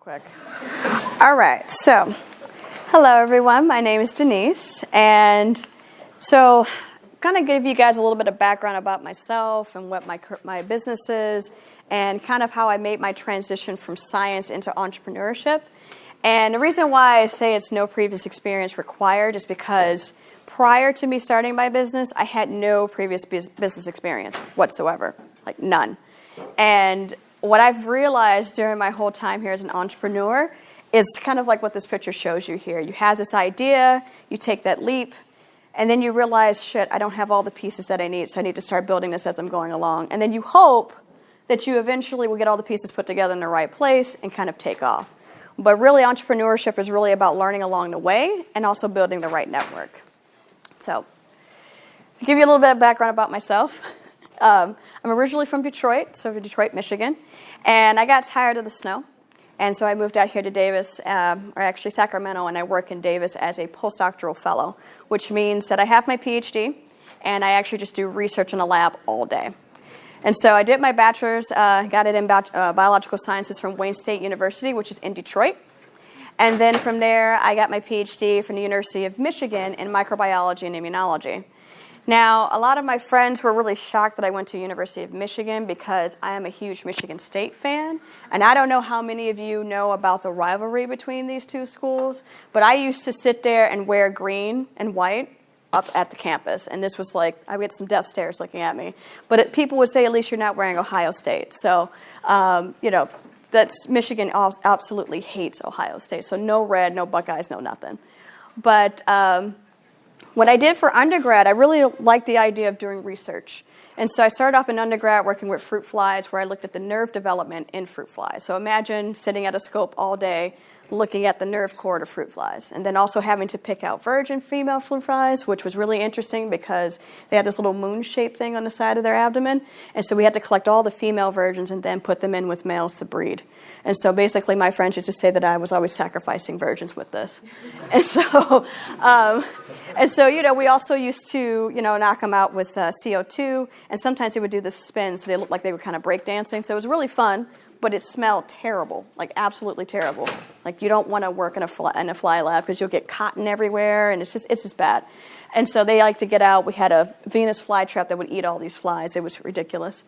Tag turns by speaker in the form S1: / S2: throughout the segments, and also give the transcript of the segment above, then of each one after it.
S1: quick. All right, so hello everyone. My name is Denise, and so I'm going to give you guys a little bit of background about myself and what my business is, and kind of how I made my transition from science into entrepreneurship. And the reason why I say it's no previous experience required is because prior to me starting my business, I had no previous business experience whatsoever, like none. And what I've realized during my whole time here as an entrepreneur is kind of like what this picture shows you here. You have this idea, you take that leap, and then you realize, shit, I don't have all the pieces that I need, so I need to start building this as I'm going along. And then you hope that you eventually will get all the pieces put together in the right place and kind of take off. But really, entrepreneurship is really about learning along the way and also building the right network. So, to give you a little bit of background about myself, I'm originally from Detroit, so Detroit, Michigan, and I got tired of the snow, and so I moved out here to Davis, or actually Sacramento, and I work in Davis as a postdoctoral fellow, which means that I have my PhD, and I actually just do research in a lab all day. And so I did my bachelor's, got it in biological sciences from Wayne State University, which is in Detroit. And then from there, I got my PhD from the University of Michigan in microbiology and immunology. Now, a lot of my friends were really shocked that I went to University of Michigan because I am a huge Michigan State fan. And I don't know how many of you know about the rivalry between these two schools, but I used to sit there and wear green and white up at the campus. And this was like, I get some death stares looking at me. But people would say, at least you're not wearing Ohio State. So, that's Michigan absolutely hates Ohio State. So no red, no Buckeyes, no nothing. But what I did for undergrad, I really liked the idea of doing research. And so I started off in undergrad working with fruit flies, where I looked at the nerve development in fruit flies. So imagine sitting at a scope all day looking at the nerve cord of fruit flies, and then also having to pick out virgin female fruit flies, which was really interesting because they had this little moon-shaped thing on the side of their abdomen. And so we had to collect all the female virgins and then put them in with males to breed. And so basically my friends used to say that I was always sacrificing virgins with this. And so, we also used to, knock them out with CO2, and sometimes they would do this spin, so they looked like they were kind of breakdancing. So it was really fun, but it smelled terrible, like absolutely terrible. Like you don't want to work in a fly lab because you'll get cotton everywhere, and it's just bad. And so they like to get out. We had a Venus flytrap that would eat all these flies. It was ridiculous.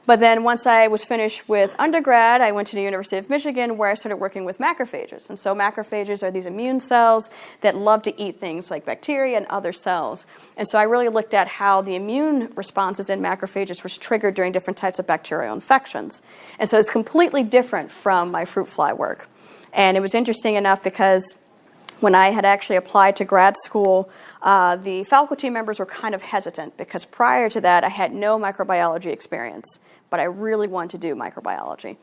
S1: But then once I was finished with undergrad, I went to the University of Michigan where I started working with macrophages. And so macrophages are these immune cells that love to eat things like bacteria and other cells. And so I really looked at how the immune responses in macrophages was triggered during different types of bacterial infections. And so it's completely different from my fruit fly work. And it was interesting enough because when I had actually applied to grad school, the faculty members were kind of hesitant because prior to that I had no microbiology experience. But I really wanted to do microbiology.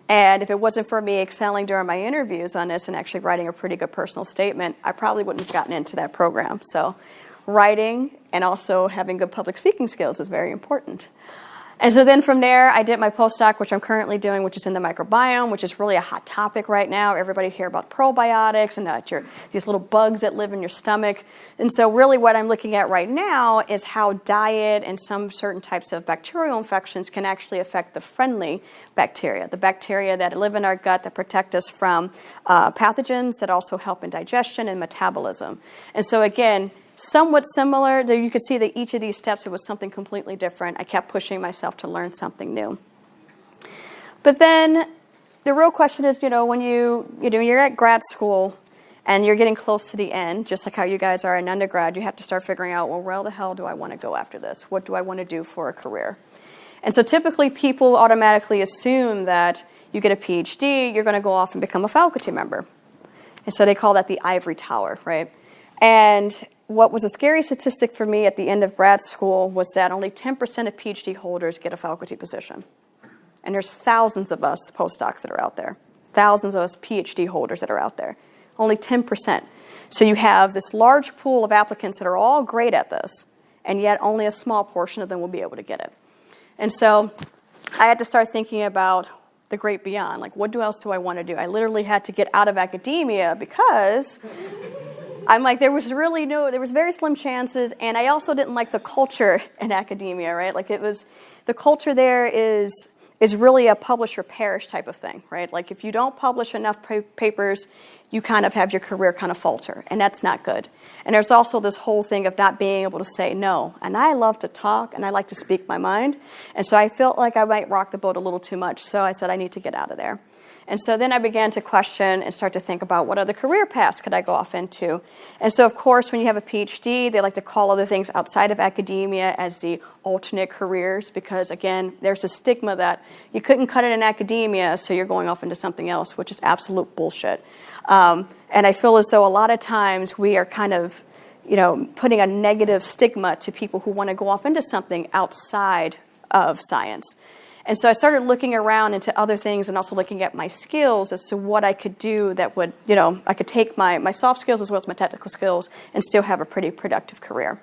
S1: And if it wasn't for me excelling during my interviews on this and actually writing a pretty good personal statement, I probably wouldn't have gotten into that program. So writing and also having good public speaking skills is very important. And so then from there, I did my postdoc, which I'm currently doing, which is in the microbiome, which is really a hot topic right now. Everybody hear about probiotics and these little bugs that live in your stomach. And so really what I'm looking at right now is how diet and some certain types of bacterial infections can actually affect the friendly bacteria, the bacteria that live in our gut that protect us from pathogens that also help in digestion and metabolism. And so again, somewhat similar. You could see that each of these steps, it was something completely different. I kept pushing myself to learn something new. But then the real question is, when you're at grad school and you're getting close to the end, just like how you guys are in undergrad, you have to start figuring out, well, where the hell do I want to go after this? What do I want to do for a career? And so typically people automatically assume that you get a PhD, you're going to go off and become a faculty member. And so they call that the ivory tower, right? And what was a scary statistic for me at the end of grad school was that only 10% of PhD holders get a faculty position. And there's thousands of us postdocs that are out there, thousands of us PhD holders that are out there, only 10%. So you have this large pool of applicants that are all great at this, and yet only a small portion of them will be able to get it. And so I had to start thinking about the great beyond, like what else do I want to do? I literally had to get out of academia because I'm like, there was very slim chances, and I also didn't like the culture in academia, right? Like the culture there is is really a publish or perish type of thing, right? Like if you don't publish enough papers, you kind of have your career kind of falter, and that's not good. And there's also this whole thing of not being able to say no. And I love to talk, and I like to speak my mind. And so I felt like I might rock the boat a little too much, so I said I need to get out of there. And so then I began to question and start to think about what other career paths could I go off into. And so, of course, when you have a PhD, they like to call other things outside of academia as the alternate careers because, again, there's a stigma that you couldn't cut it in academia, so you're going off into something else, which is absolute bullshit. And I feel as though a lot of times we are kind of, putting a negative stigma to people who want to go off into something outside of science. And so I started looking around into other things and also looking at my skills as to what I could do that would, I could take my soft skills as well as my technical skills and still have a pretty productive career.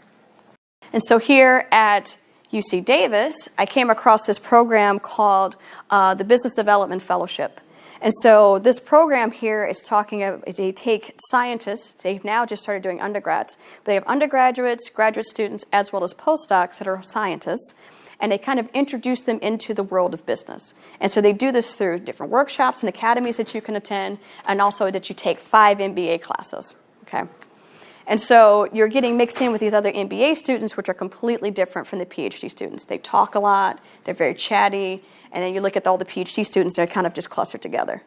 S1: And so here at UC Davis, I came across this program called the Business Development Fellowship. And so this program here is they take scientists, they've now just started doing undergrads. They have undergraduates, graduate students, as well as postdocs that are scientists. And they kind of introduce them into the world of business. And so they do this through different workshops and academies that you can attend, and also that you take 5 MBA classes, okay? And so you're getting mixed in with these other MBA students, which are completely different from the PhD students. They talk a lot, they're very chatty, and then you look at all the PhD students, they're kind of just clustered together.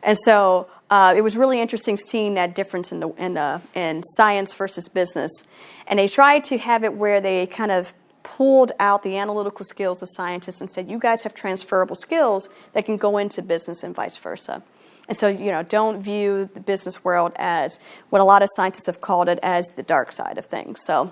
S1: And so it was really interesting seeing that difference in science versus business. And they tried to have it where they kind of pulled out the analytical skills of scientists and said, you guys have transferable skills that can go into business and vice versa. And so, don't view the business world as what a lot of scientists have called it as the dark side of things. So,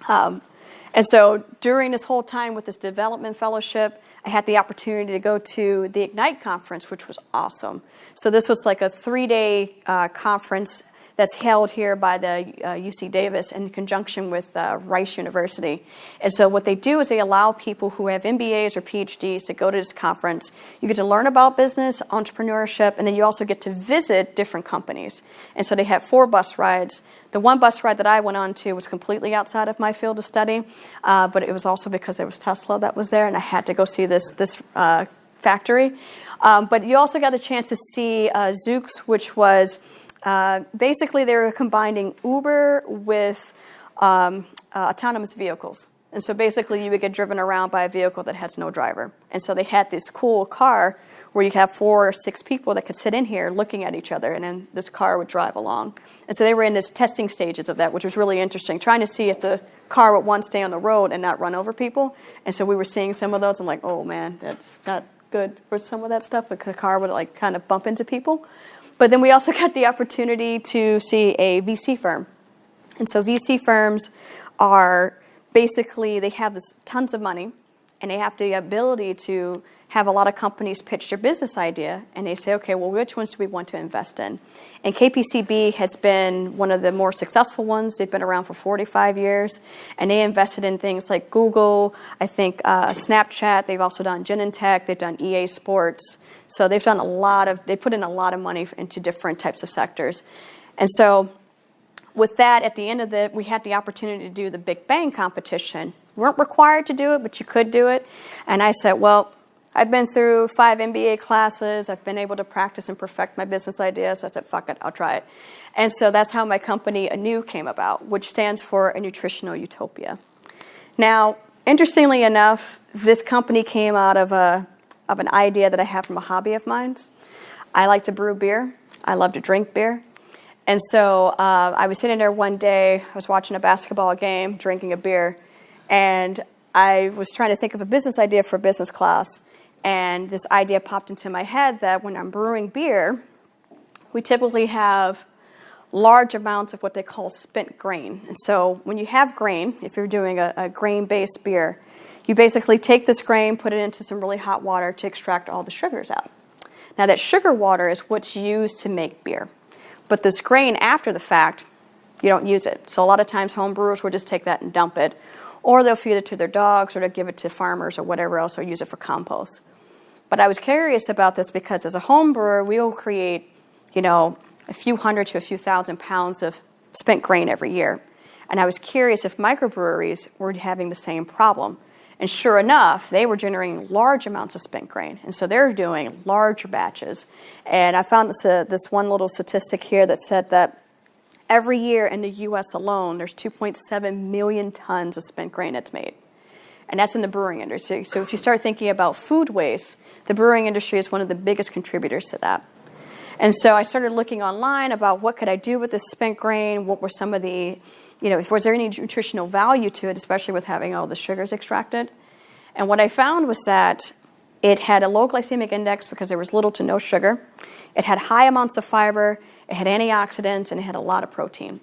S1: and so during this whole time with this development fellowship, I had the opportunity to go to the Ignite conference, which was awesome. So this was like a 3-day conference that's held here by the UC Davis in conjunction with Rice University. And so what they do is they allow people who have MBAs or PhDs to go to this conference. You get to learn about business, entrepreneurship, and then you also get to visit different companies. And so they have 4 bus rides. The one bus ride that I went on to was completely outside of my field of study, but it was also because there was Tesla that was there, and I had to go see this factory. But you also got a chance to see Zoox, which was basically, they were combining Uber with autonomous vehicles. And so basically, you would get driven around by a vehicle that has no driver. And so they had this cool car where you have 4 or 6 people that could sit in here looking at each other, and then this car would drive along. And so they were in this testing stages of that, which was really interesting, trying to see if the car would, one, stay on the road and not run over people. And so we were seeing some of those. I'm like, oh, man, that's not good for some of that stuff, because the car would kind of bump into people. But then we also got the opportunity to see a VC firm. And so VC firms are basically, they have tons of money, and they have the ability to have a lot of companies pitch their business idea, and they say, okay, well, which ones do we want to invest in? And KPCB has been one of the more successful ones. They've been around for 45 years, and they invested in things like Google, I think Snapchat. They've also done Genentech. They've done EA Sports. So they've done they put in a lot of money into different types of sectors. And so with that, at the end of we had the opportunity to do the Big Bang competition. We weren't required to do it, but you could do it. And I said, well, I've been through 5 MBA classes. I've been able to practice and perfect my business ideas. So I said, fuck it, I'll try it. And so that's how my company, ANU, came about, which stands for A Nutritional Utopia. Now, interestingly enough, this company came out of an idea that I have from a hobby of mine. I like to brew beer. I love to drink beer. And so I was sitting there one day, I was watching a basketball game, drinking a beer, and I was trying to think of a business idea for a business class, and this idea popped into my head that when I'm brewing beer, we typically have large amounts of what they call spent grain. And so when you have grain, if you're doing a grain-based beer, you basically take this grain, put it into some really hot water to extract all the sugars out. Now that sugar water is what's used to make beer. But this grain, after the fact, you don't use it. So a lot of times home brewers will just take that and dump it. Or they'll feed it to their dogs, or they'll give it to farmers or whatever else, or use it for compost. But I was curious about this because as a home brewer, we will create, a few hundred to a few thousand pounds of spent grain every year. And I was curious if microbreweries were having the same problem. And sure enough, they were generating large amounts of spent grain. And so they're doing larger batches. And I found this one little statistic here that said that every year in the U.S. alone, there's 2.7 million tons of spent grain that's made. And that's in the brewing industry. So if you start thinking about food waste, the brewing industry is one of the biggest contributors to that. And so I started looking online about what could I do with this spent grain, what were some of the, was there any nutritional value to it, especially with having all the sugars extracted. And what I found was that it had a low glycemic index because there was little to no sugar. It had high amounts of fiber, it had antioxidants, and it had a lot of protein.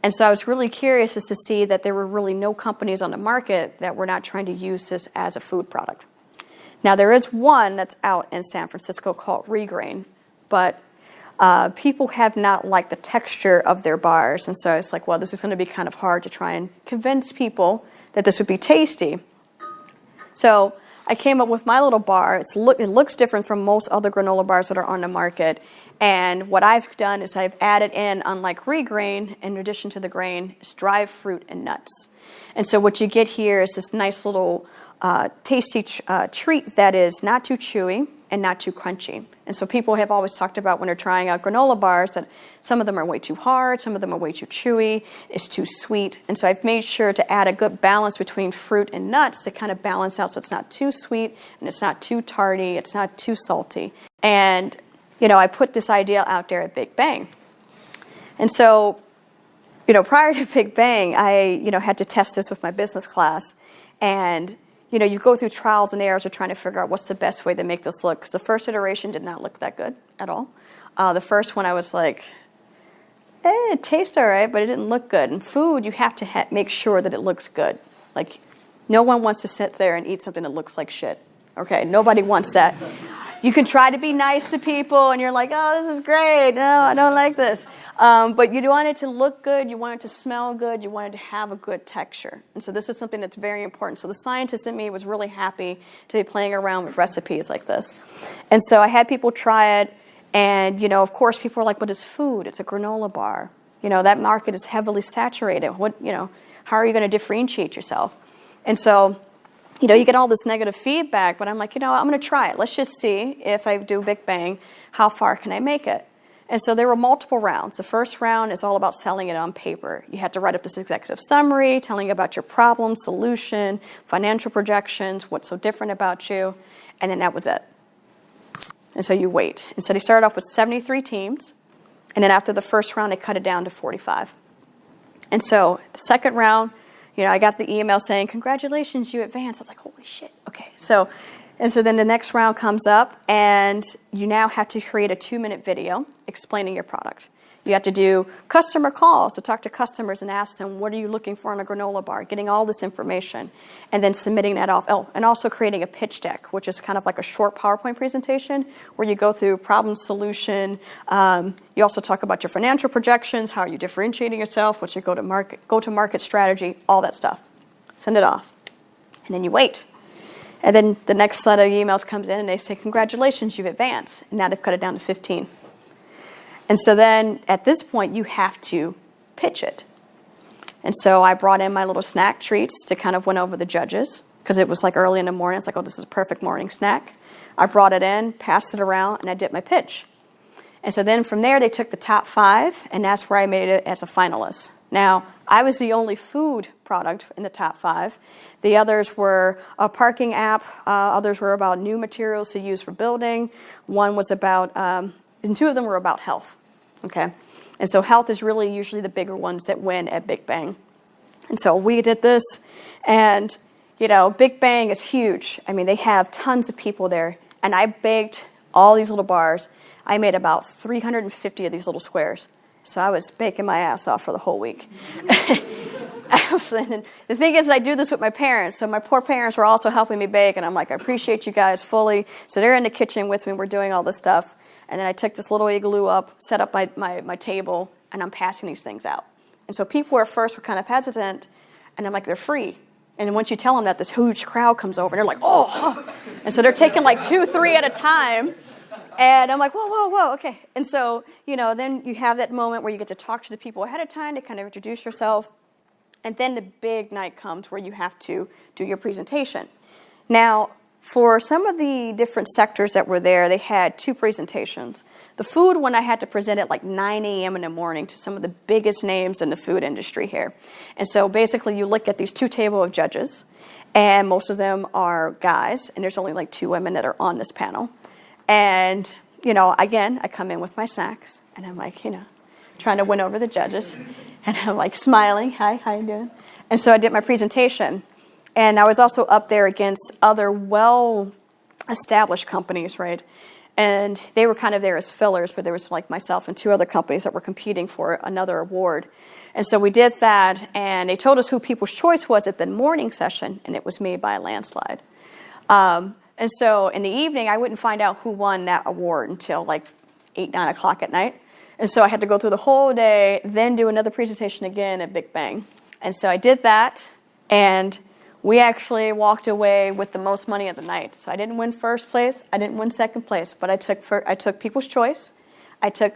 S1: And so I was really curious as to see that there were really no companies on the market that were not trying to use this as a food product. Now, there is one that's out in San Francisco called Regrain, but people have not liked the texture of their bars. And so it's like, well, this is going to be kind of hard to try and convince people that this would be tasty. So I came up with my little bar. It looks different from most other granola bars that are on the market. And what I've done is I've added in, unlike Regrain, in addition to the grain, is dried fruit and nuts. And so what you get here is this nice little tasty treat that is not too chewy and not too crunchy. And so people have always talked about when they're trying out granola bars that some of them are way too hard, some of them are way too chewy, it's too sweet. And so I've made sure to add a good balance between fruit and nuts to kind of balance out so it's not too sweet and it's not too tarty, it's not too salty. And, I put this idea out there at Big Bang. And so, prior to Big Bang, I, had to test this with my business class. And you go through trials and errors of trying to figure out what's the best way to make this look. Because the first iteration did not look that good at all. The first one I was like, it tastes all right, but it didn't look good. And food, you have to make sure that it looks good. Like, no one wants to sit there and eat something that looks like shit. Okay, nobody wants that. You can try to be nice to people, and you're like, oh, this is great. No, I don't like this. But you want it to look good. You want it to smell good. You want it to have a good texture. And so this is something that's very important. So the scientist in me was really happy to be playing around with recipes like this. And so I had people try it. And, of course, people are like, what is food? It's a granola bar. That market is heavily saturated. How are you going to differentiate yourself? And so you get all this negative feedback, but I'm like, I'm going to try it. Let's just see if I do Big Bang, how far can I make it? And so there were multiple rounds. The first round is all about selling it on paper. You had to write up this executive summary, telling about your problem, solution, financial projections, what's so different about you, and then that was it. And so you wait. And so they started off with 73 teams, and then after the first round, they cut it down to 45. And so the second round, I got the email saying, congratulations, you advanced. I was like, holy shit, okay. So then the next round comes up, and you now have to create a 2-minute video explaining your product. You have to do customer calls to talk to customers and ask them, what are you looking for in a granola bar? Getting all this information, and then submitting that off. Oh, and also creating a pitch deck, which is kind of like a short PowerPoint presentation where you go through problem, solution. You also talk about your financial projections, how are you differentiating yourself, what's your go-to-market strategy, all that stuff. Send it off. And then you wait. And then the next set of emails comes in, and they say, congratulations, you've advanced. And now they've cut it down to 15. And so then, at this point, you have to pitch it. And so I brought in my little snack treats to kind of win over the judges, because it was like early in the morning. It's like, oh, this is a perfect morning snack. I brought it in, passed it around, and I did my pitch. And so then from there, they took the top 5, and that's where I made it as a finalist. Now, I was the only food product in the top 5. The others were a parking app. Others were about new materials to use for building. One was about... and 2 of them were about health, okay? And so health is really usually the bigger ones that win at Big Bang. And so we did this, and, Big Bang is huge. I mean, they have tons of people there, and I baked all these little bars. I made about 350 of these little squares. So I was baking my ass off for the whole week. The thing is, I do this with my parents. So my poor parents were also helping me bake, and I'm like, I appreciate you guys fully. So they're in the kitchen with me. We're doing all this stuff. And then I took this little igloo up, set up my table, and I'm passing these things out. And so people at first were kind of hesitant, and I'm like, they're free. And then once you tell them that, this huge crowd comes over, and they're like, oh. And so they're taking like 2, 3 at a time. And I'm like, whoa, okay. And so, then you have that moment where you get to talk to the people ahead of time to kind of introduce yourself. And then the big night comes where you have to do your presentation. Now, for some of the different sectors that were there, they had 2 presentations. The food one I had to present at like 9 a.m. in the morning to some of the biggest names in the food industry here. And so basically you look at these 2 tables of judges, and most of them are guys, and there's only like 2 women that are on this panel. And, again, I come in with my snacks, and I'm like, trying to win over the judges. And I'm like smiling, hi, how you doing? And so I did my presentation. And I was also up there against other well-established companies, right? And they were kind of there as fillers, but there was like myself and 2 other companies that were competing for another award. And so we did that, and they told us who People's Choice was at the morning session, and it was me by a landslide. And so in the evening, I wouldn't find out who won that award until like 8, 9 o'clock at night. And so I had to go through the whole day, then do another presentation again at Big Bang. And so I did that, and we actually walked away with the most money of the night. So I didn't win first place, I didn't win second place, but I took People's Choice, I took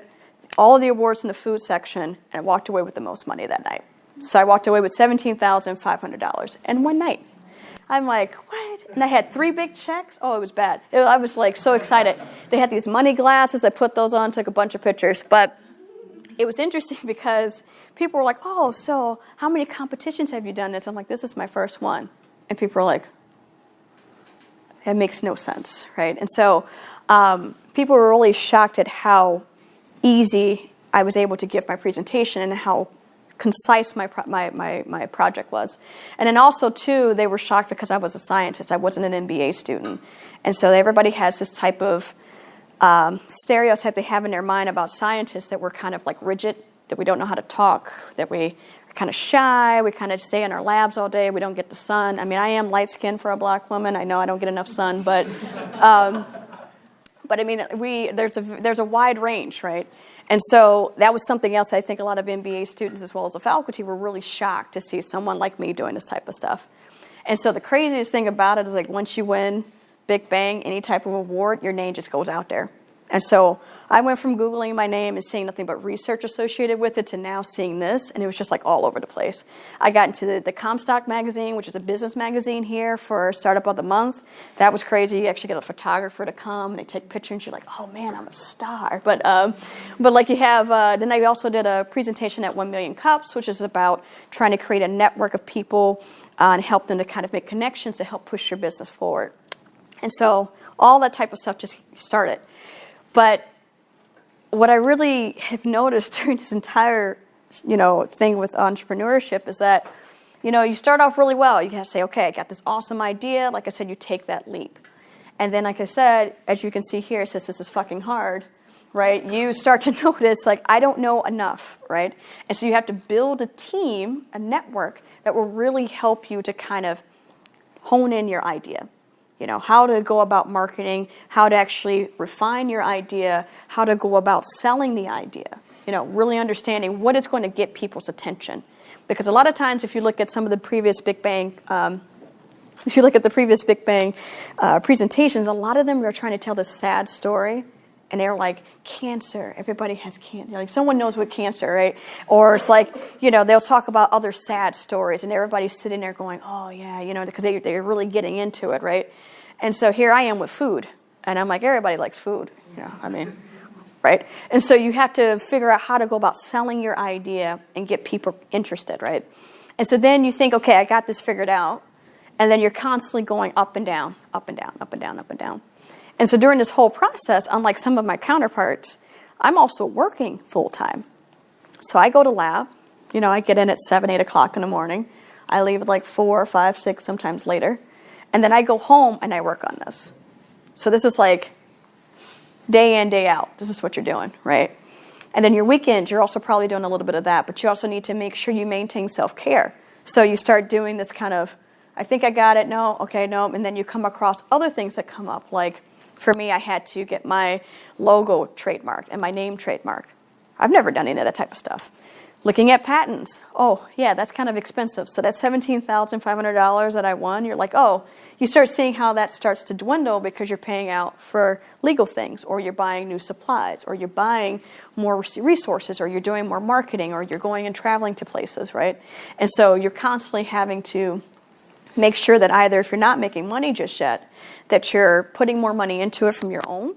S1: all of the awards in the food section, and I walked away with the most money that night. So I walked away with $17,500 in one night. I'm like, what? And I had 3 big checks. Oh, it was bad. I was like so excited. They had these money glasses. I put those on, took a bunch of pictures. But it was interesting because people were like, oh, so how many competitions have you done this? I'm like, this is my first one. And people were like, it makes no sense, right? And so people were really shocked at how easy I was able to give my presentation and how concise my project was. And then also, too, they were shocked because I was a scientist. I wasn't an MBA student. And so everybody has this type of stereotype they have in their mind about scientists, that we're kind of like rigid, that we don't know how to talk, that we are kind of shy, we kind of stay in our labs all day, we don't get the sun. I mean, I am light-skinned for a black woman. I know I don't get enough sun, but I mean, there's a wide range, right? And so that was something else I think a lot of MBA students as well as the faculty were really shocked to see someone like me doing this type of stuff. And so the craziest thing about it is, like, once you win Big Bang, any type of award, your name just goes out there. And so I went from Googling my name and seeing nothing but research associated with it to now seeing this, and it was just like all over the place. I got into the Comstock magazine, which is a business magazine here, for Startup of the Month. That was crazy. You actually get a photographer to come, and they take pictures, and you're like, oh man, I'm a star. But like you have, then I also did a presentation at 1 Million Cups, which is about trying to create a network of people and help them to kind of make connections to help push your business forward. And so all that type of stuff just started. But what I really have noticed during this entire, thing with entrepreneurship is that, you start off really well. You have to say, okay, I got this awesome idea. Like I said, you take that leap. And then, like I said, as you can see here, it says this is fucking hard, right? You start to notice, like, I don't know enough, right? And so you have to build a team, a network that will really help you to kind of hone in your idea. How to go about marketing, how to actually refine your idea, how to go about selling the idea, really understanding what is going to get people's attention. Because a lot of times, if you look at some of the previous Big Bang, presentations, a lot of them are trying to tell this sad story, and they're like, cancer, everybody has cancer. Like, someone knows what cancer, right? Or it's like, they'll talk about other sad stories, and everybody's sitting there going, oh yeah, because they're really getting into it, right? And so here I am with food, and I'm like, everybody likes food, right? And so you have to figure out how to go about selling your idea and get people interested, right? And so then you think, okay, I got this figured out, and then you're constantly going up and down, up and down, up and down, up and down. And so during this whole process, unlike some of my counterparts, I'm also working full-time. So I go to lab, I get in at 7, 8 o'clock in the morning. I leave at like 4, 5, 6, sometimes later. And then I go home and I work on this. So this is like day in, day out. This is what you're doing, right? And then your weekends, you're also probably doing a little bit of that, but you also need to make sure you maintain self-care. So you start doing this kind of, I think I got it, no, okay, no, and then you come across other things that come up. Like, for me, I had to get my logo trademarked and my name trademarked. I've never done any of that type of stuff. Looking at patents. Oh, yeah, that's kind of expensive. So that $17,500 that I won, you're like, oh, you start seeing how that starts to dwindle because you're paying out for legal things, or you're buying new supplies, or you're buying more resources, or you're doing more marketing, or you're going and traveling to places, right? And so you're constantly having to make sure that either if you're not making money just yet, that you're putting more money into it from your own,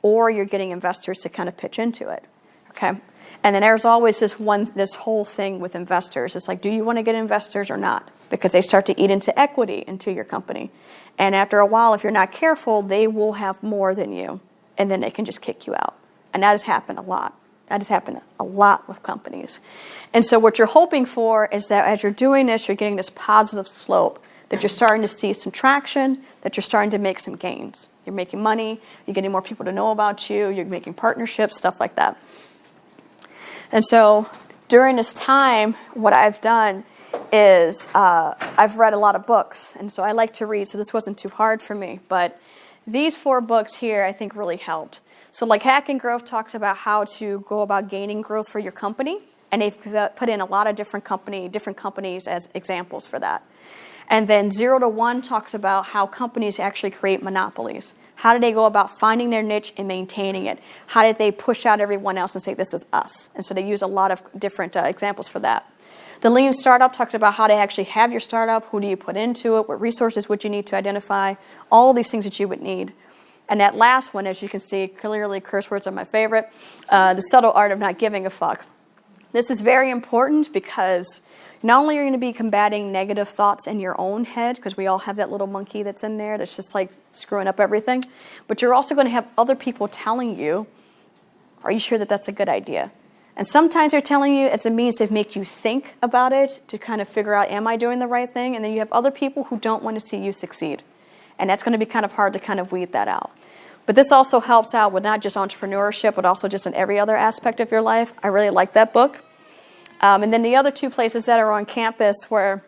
S1: or you're getting investors to kind of pitch into it, okay? And then there's always this whole thing with investors. It's like, do you want to get investors or not? Because they start to eat into equity into your company. And after a while, if you're not careful, they will have more than you, and then they can just kick you out. And that has happened a lot. That has happened a lot with companies. And so what you're hoping for is that as you're doing this, you're getting this positive slope, that you're starting to see some traction, that you're starting to make some gains. You're making money, you're getting more people to know about you, you're making partnerships, stuff like that. And so during this time, what I've done is I've read a lot of books, and so I like to read, so this wasn't too hard for me. But these 4 books here I think really helped. So like Hack and Growth talks about how to go about gaining growth for your company, and they've put in a lot of different companies as examples for that. And then 0 to 1 talks about how companies actually create monopolies. How do they go about finding their niche and maintaining it? How did they push out everyone else and say, this is us? And so they use a lot of different examples for that. The Lean Startup talks about how to actually have your startup. Who do you put into it? What resources would you need to identify? All these things that you would need. And that last one, as you can see, clearly curse words are my favorite, The Subtle Art of Not Giving a Fuck. This is very important because not only are you going to be combating negative thoughts in your own head, because we all have that little monkey that's in there that's just like screwing up everything, but you're also going to have other people telling you, are you sure that that's a good idea? And sometimes they're telling you as a means to make you think about it, to kind of figure out, am I doing the right thing? And then you have other people who don't want to see you succeed. And that's going to be kind of hard to kind of weed that out. But this also helps out with not just entrepreneurship, but also just in every other aspect of your life. I really like that book. And then the other 2 places that are on campus were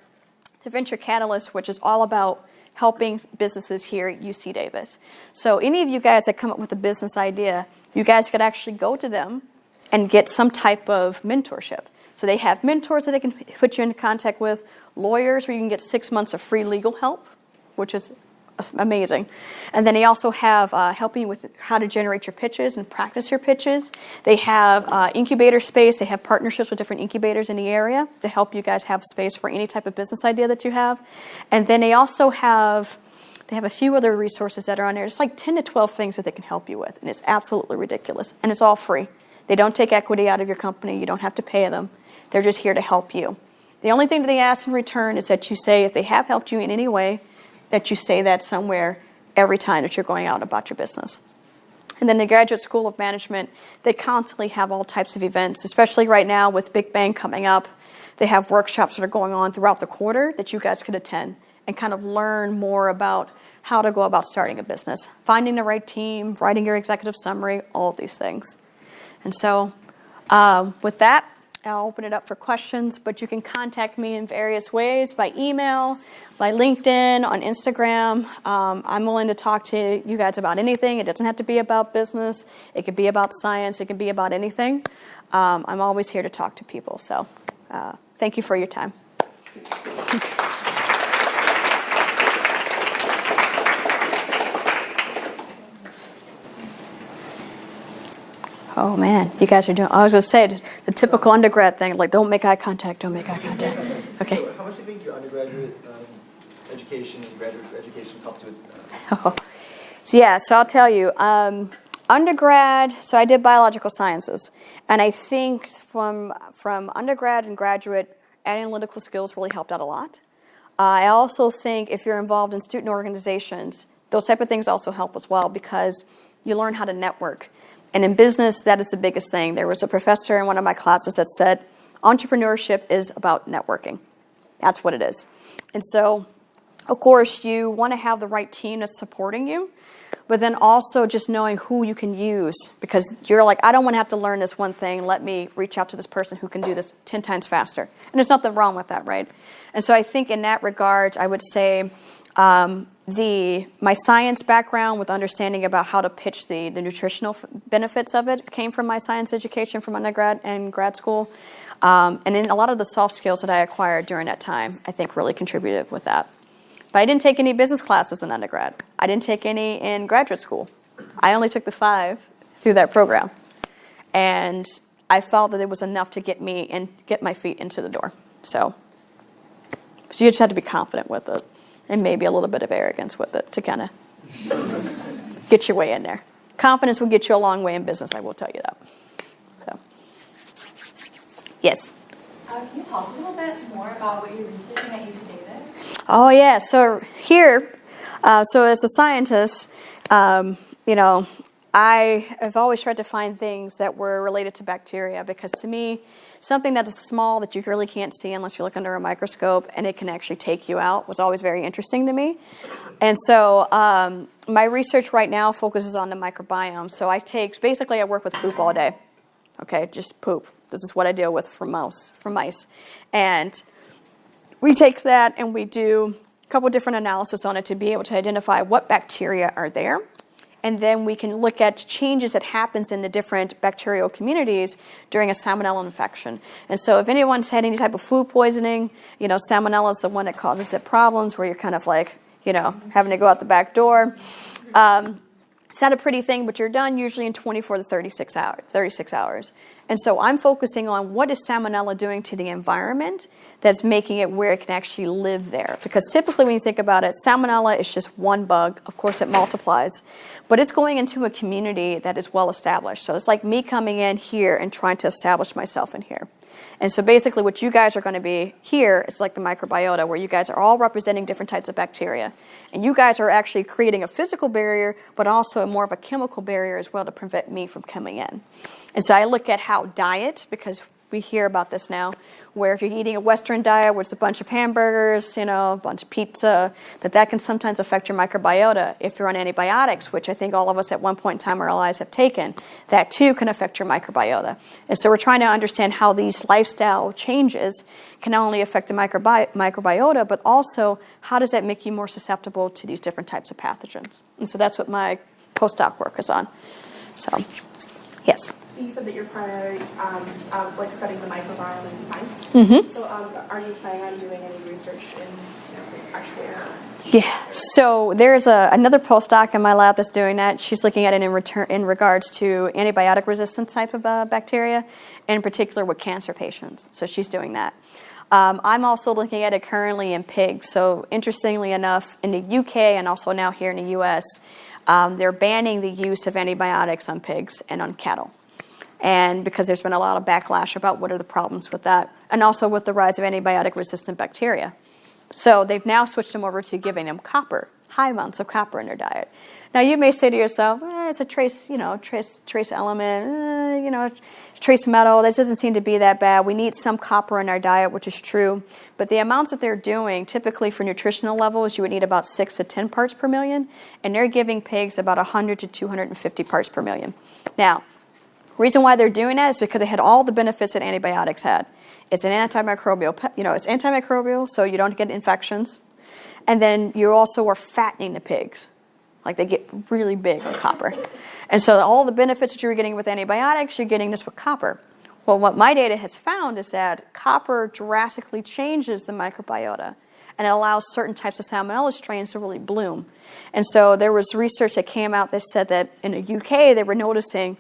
S1: the Venture Catalyst, which is all about helping businesses here at UC Davis. So any of you guys that come up with a business idea, you guys could actually go to them and get some type of mentorship. So they have mentors that they can put you into contact with, lawyers where you can get 6 months of free legal help, which is amazing. And then they also have helping you with how to generate your pitches and practice your pitches. They have incubator space. They have partnerships with different incubators in the area to help you guys have space for any type of business idea that you have. And then they also have a few other resources that are on there. It's like 10 to 12 things that they can help you with. And it's absolutely ridiculous. And it's all free. They don't take equity out of your company. You don't have to pay them. They're just here to help you. The only thing that they ask in return is that you say, if they have helped you in any way, that you say that somewhere every time that you're going out about your business. And then the Graduate School of Management, they constantly have all types of events, especially right now with Big Bang coming up. They have workshops that are going on throughout the quarter that you guys could attend and kind of learn more about how to go about starting a business, finding the right team, writing your executive summary, all of these things. And so with that, I'll open it up for questions, but you can contact me in various ways, by email, by LinkedIn, on Instagram. I'm willing to talk to you guys about anything. It doesn't have to be about business. It could be about science. It could be about anything. I'm always here to talk to people. So thank you for your time. Oh, man, you guys are doing, I was going to say, the typical undergrad thing, like, don't make eye contact, don't make eye contact. Okay.
S2: So how much do you think your undergraduate education and graduate education helped you with?
S1: So I'll tell you, undergrad, so I did biological sciences, and I think from undergrad and graduate, analytical skills really helped out a lot. I also think if you're involved in student organizations, those type of things also help as well, because you learn how to network. And in business, that is the biggest thing. There was a professor in one of my classes that said, entrepreneurship is about networking. That's what it is. And so, of course, you want to have the right team that's supporting you, but then also just knowing who you can use, because you're like, I don't want to have to learn this one thing. Let me reach out to this person who can do this 10 times faster. And there's nothing wrong with that, right? And so I think in that regard, I would say my science background with understanding about how to pitch the nutritional benefits of it came from my science education from undergrad and grad school. And then a lot of the soft skills that I acquired during that time, I think really contributed with that. But I didn't take any business classes in undergrad. I didn't take any in graduate school. I only took the 5 through that program. And I felt that it was enough to get my feet into the door. So you just have to be confident with it, and maybe a little bit of arrogance with it to kind of get your way in there. Confidence will get you a long way in business, I will tell you that. So, yes?
S3: Can you talk a little bit more about what you're researching at UC Davis?
S1: Oh, yeah. So here, so as a scientist, I have always tried to find things that were related to bacteria, because to me, something that is small that you really can't see unless you look under a microscope and it can actually take you out was always very interesting to me. And so my research right now focuses on the microbiome. So I work with poop all day. Okay, just poop. This is what I deal with from mice. And we take that and we do a couple different analysis on it to be able to identify what bacteria are there. And then we can look at changes that happens in the different bacterial communities during a salmonella infection. And so if anyone's had any type of food poisoning, salmonella is the one that causes the problems where you're kind of like, having to go out the back door. It's not a pretty thing, but you're done usually in 24 to 36 hours. And so I'm focusing on what is salmonella doing to the environment that's making it where it can actually live there. Because typically when you think about it, salmonella is just one bug. Of course, it multiplies. But it's going into a community that is well established. So it's like me coming in here and trying to establish myself in here. And so basically what you guys are going to be here is like the microbiota, where you guys are all representing different types of bacteria. And you guys are actually creating a physical barrier, but also more of a chemical barrier as well to prevent me from coming in. And so I look at how diet, because we hear about this now, where if you're eating a Western diet where it's a bunch of hamburgers, a bunch of pizza, that can sometimes affect your microbiota. If you're on antibiotics, which I think all of us at one point in time in our lives have taken, that too can affect your microbiota. And so we're trying to understand how these lifestyle changes can not only affect the microbiota, but also how does that make you more susceptible to these different types of pathogens. And so that's what my postdoc work is on. So, yes.
S4: So you said that your priorities like studying the microbiome in mice.
S1: Mm-hmm.
S4: So are you planning on doing any research in actually?
S1: Yeah. So there's another postdoc in my lab that's doing that. She's looking at it in regards to antibiotic resistance type of bacteria, in particular with cancer patients. So she's doing that. I'm also looking at it currently in pigs. So interestingly enough, in the UK and also now here in the US, they're banning the use of antibiotics on pigs and on cattle. And because there's been a lot of backlash about what are the problems with that, and also with the rise of antibiotic-resistant bacteria. So they've now switched them over to giving them copper, high amounts of copper in their diet. Now you may say to yourself, it's a trace element, trace metal. That doesn't seem to be that bad. We need some copper in our diet, which is true. But the amounts that they're doing, typically for nutritional levels, you would need about 6 to 10 parts per million, and they're giving pigs about 100 to 250 parts per million. Now, the reason why they're doing that is because it had all the benefits that antibiotics had. It's an antimicrobial, it's antimicrobial, so you don't get infections. And then you also are fattening the pigs. Like they get really big on copper. And so all the benefits that you were getting with antibiotics, you're getting this with copper. Well, what my data has found is that copper drastically changes the microbiota, and it allows certain types of salmonella strains to really bloom. And so there was research that came out that said that in the UK they were noticing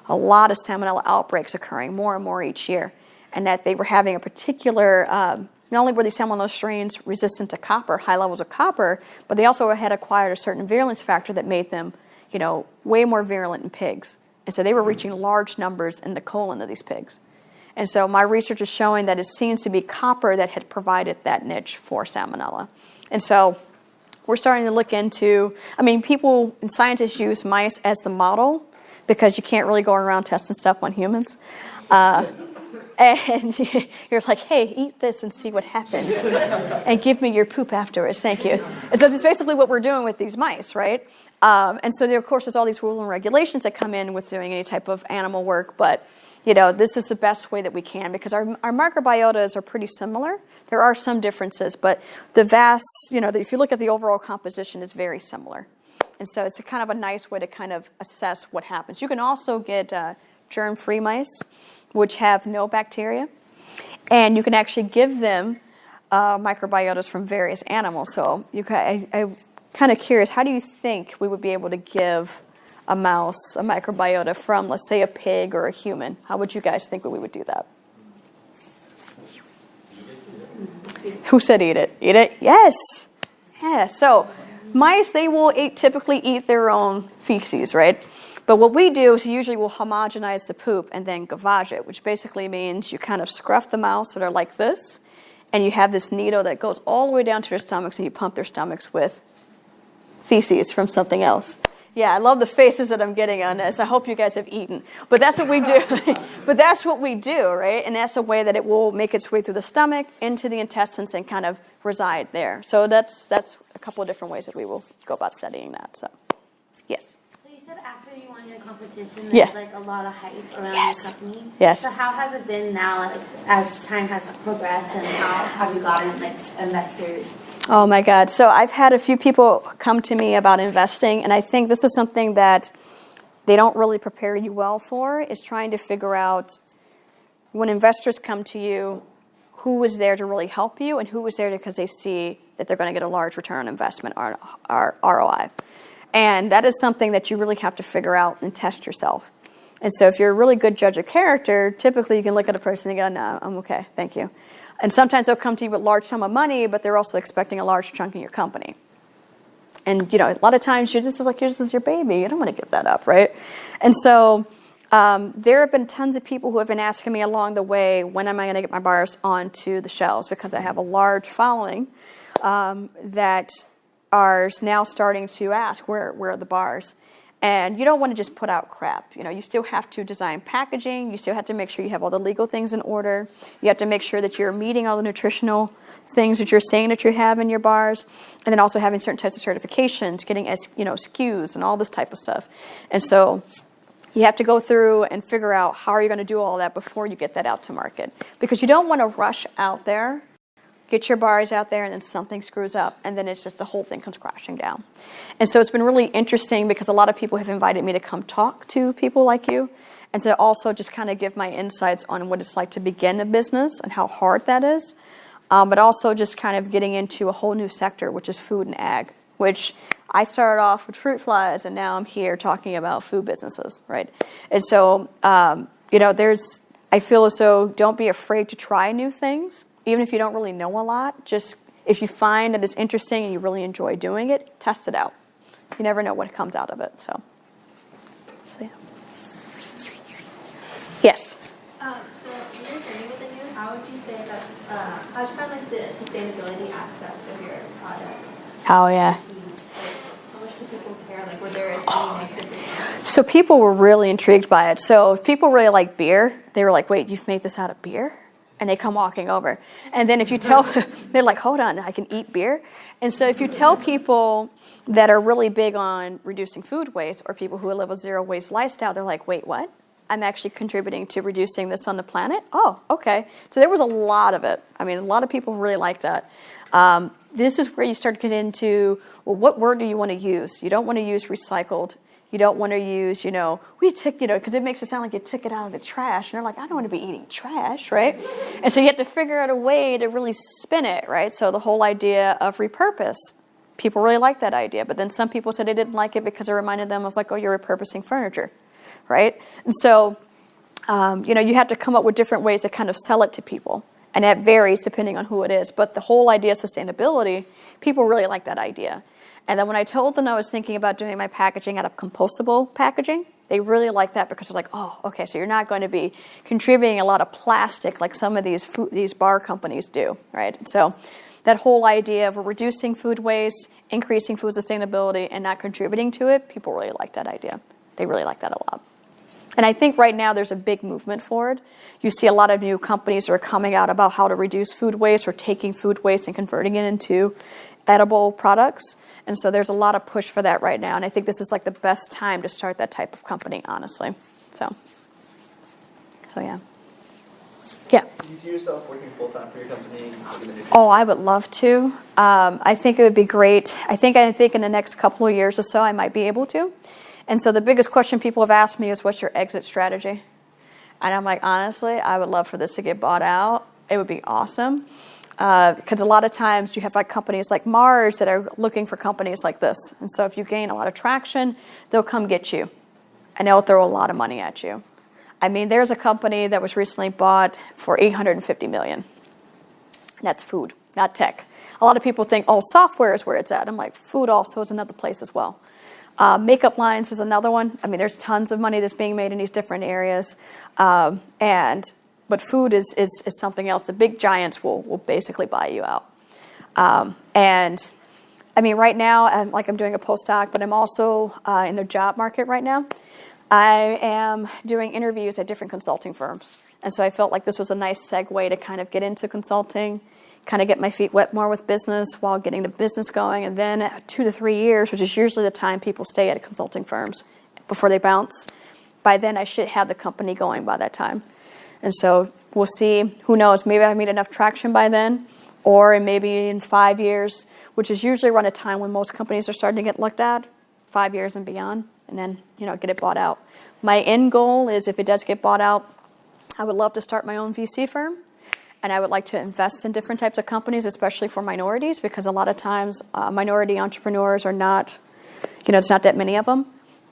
S1: a lot of salmonella outbreaks occurring more and more each year, and that they were having a particular, not only were these salmonella strains resistant to copper, high levels of copper, but they also had acquired a certain virulence factor that made them, way more virulent in pigs. And so they were reaching large numbers in the colon of these pigs. And so my research is showing that it seems to be copper that had provided that niche for salmonella. And so we're starting to look into, people and scientists use mice as the model because you can't really go around testing stuff on humans. And you're like, hey, eat this and see what happens. And give me your poop afterwards. Thank you. And so that's basically what we're doing with these mice, right? And so, of course, there's all these rules and regulations that come in with doing any type of animal work. But, this is the best way that we can because our microbiotas are pretty similar. There are some differences, but the vast, if you look at the overall composition, it's very similar. And so it's a kind of a nice way to kind of assess what happens. You can also get germ-free mice, which have no bacteria. And you can actually give them microbiotas from various animals. So I'm kind of curious, how do you think we would be able to give a mouse a microbiota from, let's say, a pig or a human? How would you guys think we would do that? Who said eat it? Eat it? Yes. Yeah. So mice, they will typically eat their own feces, right? But what we do is usually we'll homogenize the poop and then gavage it, which basically means you kind of scruff the mouse so they're like this, and you have this needle that goes all the way down to their stomachs, and you pump their stomachs with feces from something else. Yeah, I love the faces that I'm getting on this. I hope you guys have eaten. But that's what we do. But that's what we do, right? And that's a way that it will make its way through the stomach, into the intestines, and kind of reside there. So that's a couple of different ways that we will go about studying that. So, yes.
S5: So you said after you won your competition, there's
S1: Yeah.
S5: like a lot of hype around
S1: Yes.
S5: your company.
S1: Yes.
S5: So how has it been now, like, as time has progressed, and how have you gotten like investors?
S1: Oh my God. So I've had a few people come to me about investing, and I think this is something that they don't really prepare you well for, is trying to figure out when investors come to you, who was there to really help you and who was there because they see that they're going to get a large return on investment, or ROI. And that is something that you really have to figure out and test yourself. And so if you're a really good judge of character, typically you can look at a person and go, no, I'm okay, thank you. And sometimes they'll come to you with a large sum of money, but they're also expecting a large chunk in your company. And, a lot of times you're just like, this is your baby. You don't want to give that up, right? And so there have been tons of people who have been asking me along the way, when am I going to get my bars onto the shelves? Because I have a large following that are now starting to ask, where are the bars? And you don't want to just put out crap. You still have to design packaging. You still have to make sure you have all the legal things in order. You have to make sure that you're meeting all the nutritional things that you're saying that you have in your bars. And then also having certain types of certifications, getting SKUs and all this type of stuff. And so you have to go through and figure out how are you going to do all that before you get that out to market. Because you don't want to rush out there, get your bars out there, and then something screws up, and then it's just the whole thing comes crashing down. And so it's been really interesting because a lot of people have invited me to come talk to people like you, and to also just kind of give my insights on what it's like to begin a business and how hard that is, but also just kind of getting into a whole new sector, which is food and ag, which I started off with fruit flies, and now I'm here talking about food businesses, right? And so, I feel as though don't be afraid to try new things. Even if you don't really know a lot, just if you find that it's interesting and you really enjoy doing it, test it out. You never know what comes out of it. So yeah. Yes.
S5: So in your journey with the new, how would you say that? How would you find like the sustainability aspect of your product?
S1: Oh yeah.
S5: How much do people care? Like, were there any negative?
S1: So people were really intrigued by it. So if people really like beer, they were like, "Wait, you've made this out of beer?" And they come walking over. And then if you tell, they're like, hold on, I can eat beer? And so if you tell people that are really big on reducing food waste, or people who live a zero waste lifestyle, they're like, wait, what? I'm actually contributing to reducing this on the planet? Oh, okay. So there was a lot of it. I mean, a lot of people really liked that. This is where you start to get into, well, what word do you want to use? You don't want to use recycled. You don't want to use, we took, because it makes it sound like you took it out of the trash. And they're like, I don't want to be eating trash, right? And so you have to figure out a way to really spin it, right? So the whole idea of repurpose, people really like that idea. But then some people said they didn't like it because it reminded them of like, oh, you're repurposing furniture, right? And so, you have to come up with different ways to kind of sell it to people. And that varies depending on who it is. But the whole idea of sustainability, people really like that idea. And then when I told them I was thinking about doing my packaging out of compostable packaging, they really liked that because they're like, oh, okay, so you're not going to be contributing a lot of plastic like some of these bar companies do, right? So that whole idea of reducing food waste, increasing food sustainability, and not contributing to it, people really like that idea. They really like that a lot. And I think right now there's a big movement for it. You see a lot of new companies that are coming out about how to reduce food waste, or taking food waste and converting it into edible products. And so there's a lot of push for that right now. And I think this is like the best time to start that type of company, honestly. So yeah. Yeah.
S2: Do you see yourself working full-time for your company in the near future?
S1: Oh, I would love to. I think it would be great. I think in the next couple of years or so, I might be able to. And so the biggest question people have asked me is, what's your exit strategy? And I'm like, honestly, I would love for this to get bought out. It would be awesome. Because a lot of times you have like companies like Mars that are looking for companies like this. And so if you gain a lot of traction, they'll come get you. And they'll throw a lot of money at you. I mean, there's a company that was recently bought for $850 million. And that's food, not tech. A lot of people think, oh, software is where it's at. I'm like, food also is another place as well. Makeup lines is another one. I mean, there's tons of money that's being made in these different areas. But food is something else. The big giants will basically buy you out. And I mean, right now, I'm doing a postdoc, but I'm also in the job market right now. I am doing interviews at different consulting firms. And so I felt like this was a nice segue to kind of get into consulting, kind of get my feet wet more with business while getting the business going. And then 2 to 3 years, which is usually the time people stay at consulting firms before they bounce, by then I should have the company going by that time. And so we'll see. Who knows? Maybe I made enough traction by then, or maybe in 5 years, which is usually around a time when most companies are starting to get looked at, 5 years and beyond, and then get it bought out. My end goal is, if it does get bought out, I would love to start my own VC firm, and I would like to invest in different types of companies, especially for minorities, because a lot of times minority entrepreneurs are not, it's not that many of them.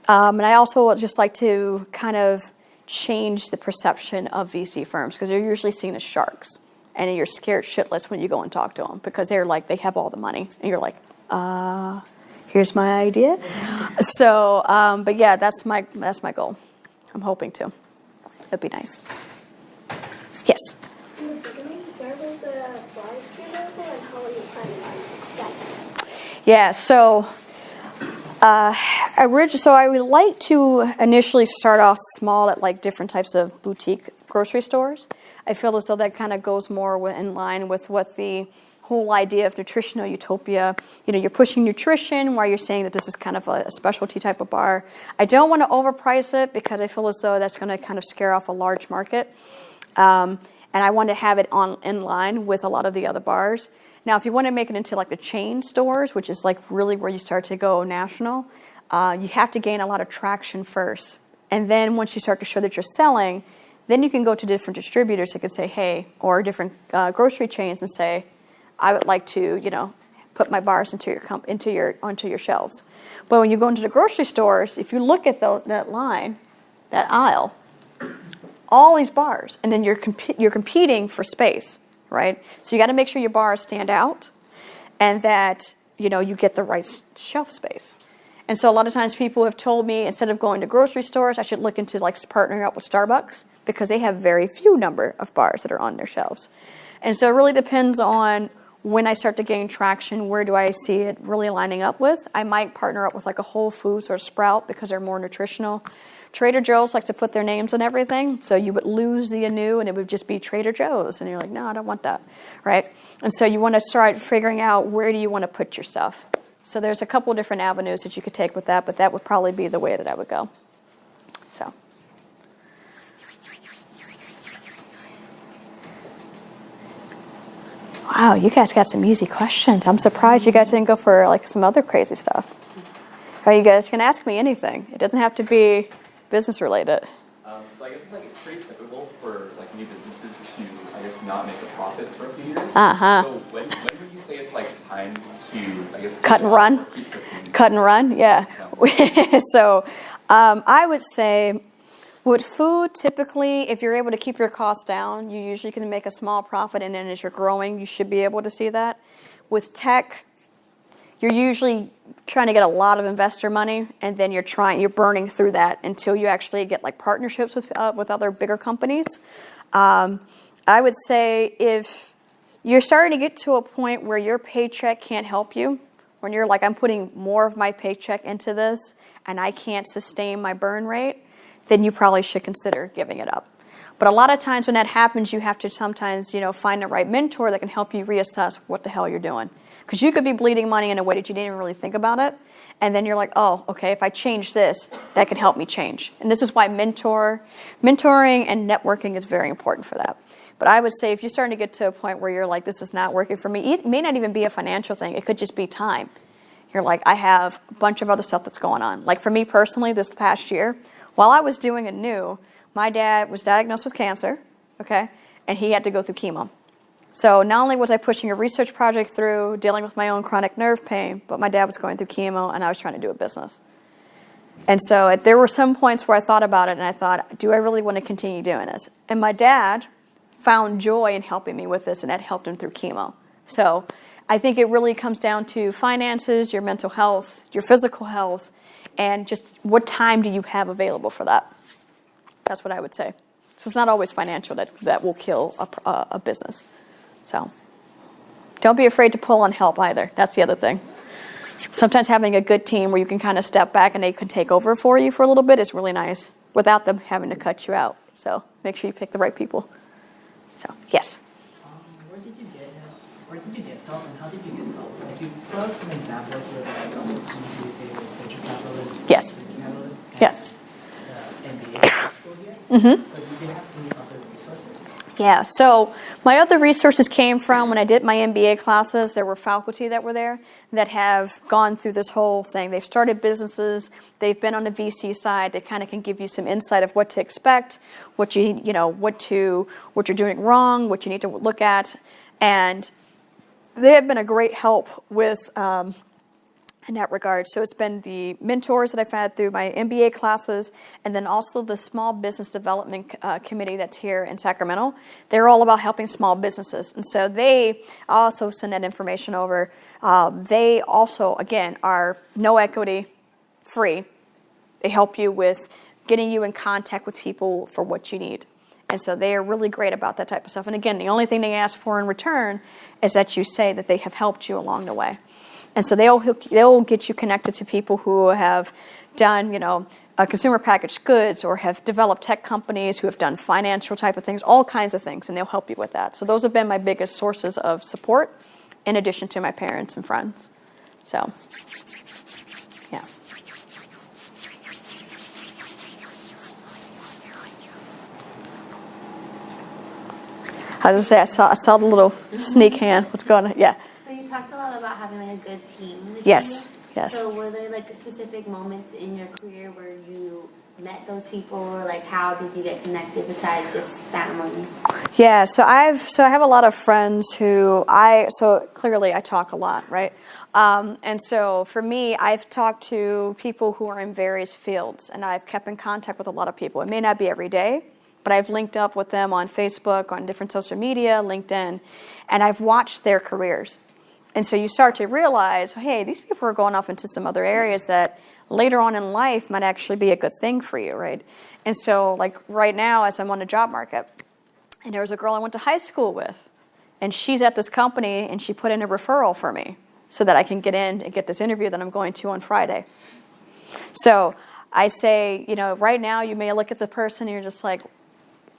S1: And I also would just like to kind of change the perception of VC firms, because they're usually seen as sharks, and you're scared shitless when you go and talk to them, because they're like, they have all the money, and you're like, here's my idea. So, but yeah, that's my goal. I'm hoping to. It'd be nice. Yes.
S5: In the beginning, where will the bars be available, and how are you planning on expanding?
S1: Yeah. So, I would like to initially start off small at like different types of boutique grocery stores. I feel as though that kind of goes more in line with what the whole idea of nutritional utopia. You're pushing nutrition while you're saying that this is kind of a specialty type of bar. I don't want to overprice it, because I feel as though that's going to kind of scare off a large market. And I want to have it in line with a lot of the other bars. Now, if you want to make it into like the chain stores, which is like really where you start to go national, you have to gain a lot of traction first. And then once you start to show that you're selling, then you can go to different distributors that could say, hey, or different grocery chains and say, I would like to, put my bars onto your shelves. But when you go into the grocery stores, if you look at that line, that aisle, all these bars, and then you're competing for space, right? So you got to make sure your bars stand out, and that you get the right shelf space. And so a lot of times people have told me, instead of going to grocery stores, I should look into like partnering up with Starbucks, because they have very few number of bars that are on their shelves. And so it really depends on when I start to gain traction, where do I see it really lining up with. I might partner up with like a Whole Foods or a Sprout, because they're more nutritional. Trader Joe's like to put their names on everything, so you would lose the Anu and it would just be Trader Joe's, and you're like, no, I don't want that, right? And so you want to start figuring out, where do you want to put your stuff. So there's a couple of different avenues that you could take with that, but that would probably be the way that I would go. So. Wow, you guys got some easy questions. I'm surprised you guys didn't go for like some other crazy stuff. Or you guys can ask me anything. It doesn't have to be business related.
S6: So I guess it's pretty typical for like new businesses to, I guess, not make a profit for a few years.
S1: Uh-huh.
S6: So when would you say it's like time to, I guess,
S1: cut and run? Cut and run, yeah. So I would say, with food, typically, if you're able to keep your costs down, you usually can make a small profit, and then as you're growing, you should be able to see that. With tech, you're usually trying to get a lot of investor money, and then you're burning through that until you actually get like partnerships with other bigger companies. I would say if you're starting to get to a point where your paycheck can't help you, when you're like, I'm putting more of my paycheck into this and I can't sustain my burn rate, then you probably should consider giving it up. But a lot of times when that happens, you have to sometimes, find the right mentor that can help you reassess what the hell you're doing. Because you could be bleeding money in a way that you didn't even really think about it. And then you're like, oh, okay, if I change this, that can help me change. And this is why mentoring and networking is very important for that. But I would say if you're starting to get to a point where you're like, this is not working for me, it may not even be a financial thing. It could just be time. You're like, I have a bunch of other stuff that's going on. Like for me personally, this past year, while I was doing Anew, my dad was diagnosed with cancer, okay? And he had to go through chemo. So not only was I pushing a research project through, dealing with my own chronic nerve pain, but my dad was going through chemo and I was trying to do a business. And so there were some points where I thought about it and I thought, do I really want to continue doing this? And my dad found joy in helping me with this, and that helped him through chemo. So I think it really comes down to finances, your mental health, your physical health, and just what time do you have available for that. That's what I would say. So it's not always financial that will kill a business. So don't be afraid to pull on help either. That's the other thing. Sometimes having a good team where you can kind of step back and they can take over for you for a little bit is really nice without them having to cut you out. So make sure you pick the right people. So, yes?
S7: Where did you get help and how did you get help? Like you put out some examples with like venture capitalists,
S1: Yes.
S7: analysts, and
S1: Yes.
S7: MBA people here. But did you have any other resources?
S1: Yeah, so my other resources came from when I did my MBA classes. There were faculty that were there that have gone through this whole thing. They've started businesses. They've been on the VC side. They kind of can give you some insight of what to expect, what you're doing wrong, what you need to look at, and they have been a great help with in that regard. So it's been the mentors that I've had through my MBA classes, and then also the Small Business Development Committee that's here in Sacramento. They're all about helping small businesses. And so they also send that information over. They also, again, are no equity, free. They help you with getting you in contact with people for what you need. And so they are really great about that type of stuff. And again, the only thing they ask for in return is that you say that they have helped you along the way. And so they'll get you connected to people who have done, consumer packaged goods or have developed tech companies who have done financial type of things, all kinds of things, and they'll help you with that. So those have been my biggest sources of support in addition to my parents and friends. So, yeah. I was just say I saw the little sneak hand. What's going on? Yeah.
S5: So you talked a lot about having like a good team.
S1: Yes. Yes.
S5: So were there like specific moments in your career where you met those people, or like how did you get connected besides just family?
S1: Yeah. So I have a lot of friends who clearly I talk a lot, right? And so for me, I've talked to people who are in various fields, and I've kept in contact with a lot of people. It may not be every day, but I've linked up with them on Facebook, on different social media, LinkedIn, and I've watched their careers. And so you start to realize, hey, these people are going off into some other areas that later on in life might actually be a good thing for you, right? And so like right now, as I'm on the job market, and there was a girl I went to high school with, and she's at this company, and she put in a referral for me so that I can get in and get this interview that I'm going to on Friday. So I say, right now you may look at the person and you're just like,